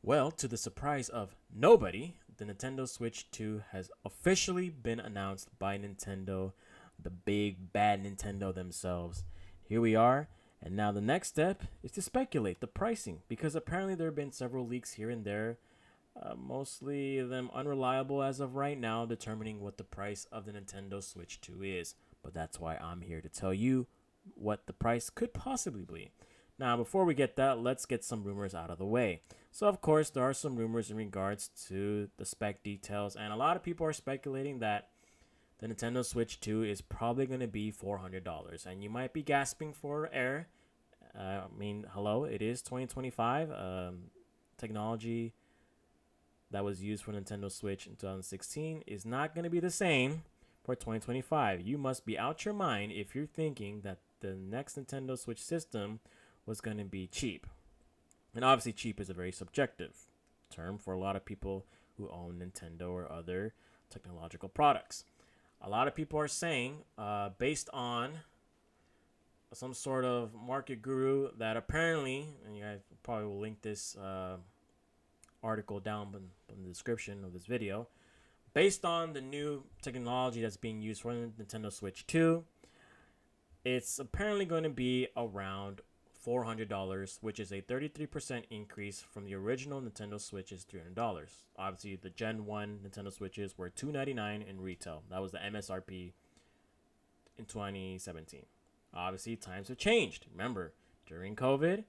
Well, to the surprise of nobody, the Nintendo Switch 2 has officially been announced by Nintendo, the big bad Nintendo themselves. Here we are, and now the next step is to speculate the pricing because apparently there have been several leaks here and there, mostly them unreliable as of right now, determining what the price of the Nintendo Switch 2 is. But that's why I'm here to tell you what the price could possibly be. Now, before we get that, let's get some rumors out of the way. So, of course, there are some rumors in regards to the spec details, and a lot of people are speculating that the Nintendo Switch 2 is probably going to be $400. And you might be gasping for air. Hello, it is 2025. Technology that was used for Nintendo Switch in 2016 is not going to be the same for 2025. You must be out your mind if you're thinking that the next Nintendo Switch system was going to be cheap. And obviously, cheap is a very subjective term for a lot of people who own Nintendo or other technological products. A lot of people are saying, based on some sort of market guru, that apparently, and you guys probably will link this article down in the description of this video, based on the new technology that's being used for the Nintendo Switch 2, it's apparently going to be around $400, which is a 33% increase from the original Nintendo Switch's $300. Obviously, the Gen 1 Nintendo Switches were $299 in retail. That was the MSRP in 2017. Obviously, times have changed. Remember, during COVID,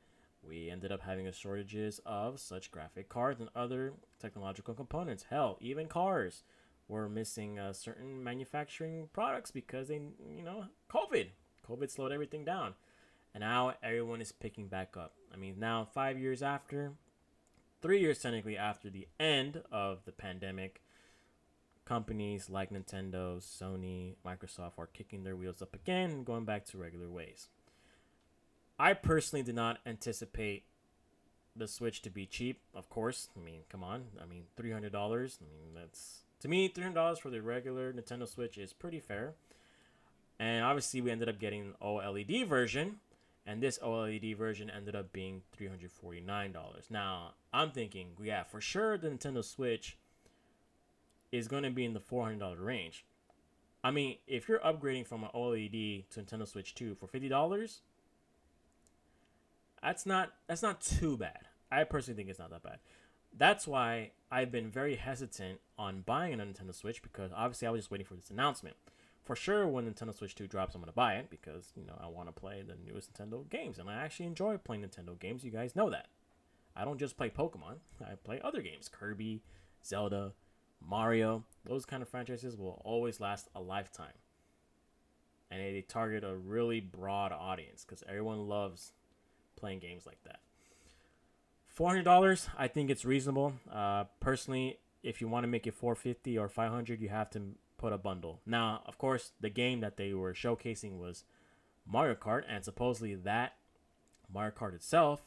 we ended up having a shortages of such graphic cards and other technological components. Hell, even cars were missing certain manufacturing products because COVID. COVID slowed everything down. And now everyone is picking back up. I mean, now 5 years after, 3 years technically after the end of the pandemic, companies like Nintendo, Sony, Microsoft are kicking their wheels up again and going back to regular ways. I personally did not anticipate the Switch to be cheap, of course. I mean, come on. I mean, $300. I mean, that's, to me, $300 for the regular Nintendo Switch is pretty fair. And obviously, we ended up getting an OLED version. And this OLED version ended up being $349. Now, I'm thinking, yeah, for sure the Nintendo Switch is going to be in the $400 range. I mean, if you're upgrading from an OLED to Nintendo Switch 2 for $50, that's not too bad. I personally think it's not that bad. That's why I've been very hesitant on buying a Nintendo Switch because obviously I was just waiting for this announcement. For sure, when Nintendo Switch 2 drops, I'm going to buy it because, I want to play the newest Nintendo games. And I actually enjoy playing Nintendo games. You guys know that. I don't just play Pokemon. I play other games. Kirby, Zelda, Mario. Those kind of franchises will always last a lifetime. And they target a really broad audience because everyone loves playing games like that. $400, I think it's reasonable. Personally, if you want to make it $450 or $500, you have to put a bundle. Now, of course, the game that they were showcasing was Mario Kart, and supposedly that Mario Kart itself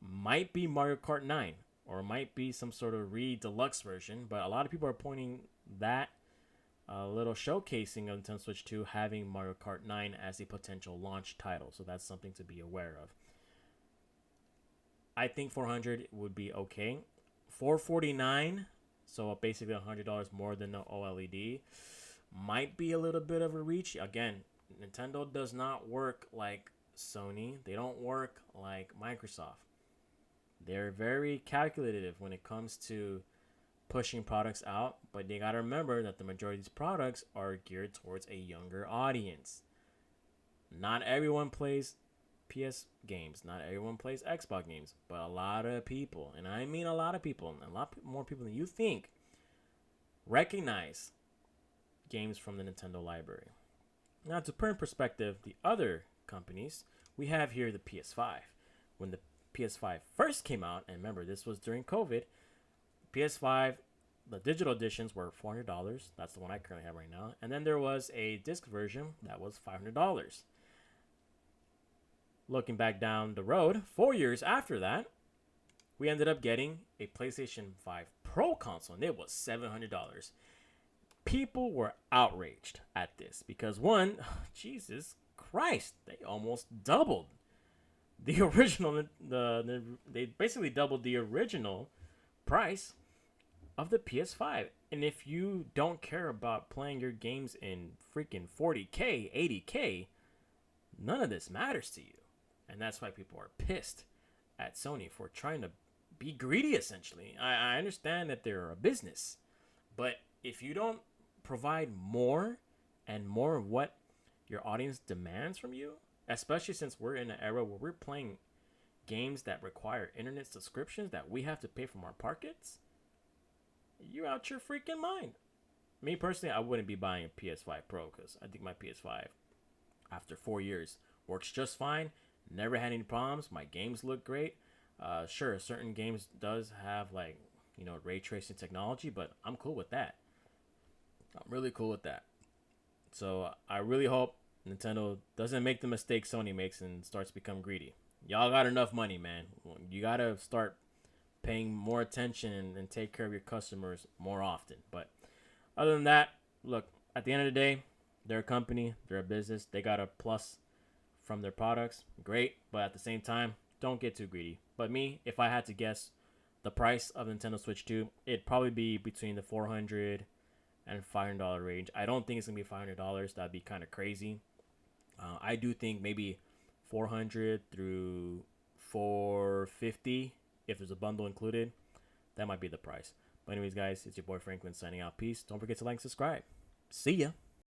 might be Mario Kart 9 or might be some sort of deluxe version, but a lot of people are pointing that little showcasing of Nintendo Switch 2 having Mario Kart 9 as a potential launch title, so that's something to be aware of. I think 400 would be okay. 449, so basically $100 more than the OLED, might be a little bit of a reach. Again, Nintendo does not work like Sony. They don't work like Microsoft. They're very calculative when it comes to pushing products out, but they gotta remember that the majority of these products are geared towards a younger audience. Not everyone plays PS games. Not everyone plays Xbox games, but a lot of people, and I mean a lot of people, and a lot more people than you think, recognize games from the Nintendo library. Now, to put in perspective the other companies, we have here the PS5. When the PS5 first came out, and remember, this was during COVID, PS5, the digital editions were $400. That's the one I currently have right now. And then there was a disc version that was $500. Looking back down the road, 4 years after that, we ended up getting a PlayStation 5 Pro console, and it was $700. People were outraged at this because, one, Jesus Christ, they almost doubled the original they basically doubled the original price of the PS5. And if you don't care about playing your games in freaking 40K, 80K, none of this matters to you. And that's why people are pissed at Sony for trying to be greedy essentially. I understand that they're a business, but if you don't provide more and more of what your audience demands from you, especially since we're in an era where we're playing games that require internet subscriptions that we have to pay from our pockets, you're out your freaking mind. Me personally, I wouldn't be buying a PS5 Pro because I think my PS5, after 4 years, works just fine. Never had any problems. My games look great. Sure, certain games does have like ray tracing technology, but I'm cool with that. I'm really cool with that. So I really hope Nintendo doesn't make the mistake Sony makes and starts to become greedy. Y'all got enough money, man. You gotta start paying more attention and take care of your customers more often. But other than that, look, at the end of the day, they're a company, they're a business, they got a plus from their products. Great, but at the same time, don't get too greedy. But me, if I had to guess the price of Nintendo Switch 2, it'd probably be between the $400 and $500 range. I don't think it's gonna be $500. That'd be kind of crazy. I do think maybe 400 through 450 if there's a bundle included. That might be the price. But anyways, guys, it's your boy Franklin signing out. Peace. Don't forget to like and subscribe. See ya.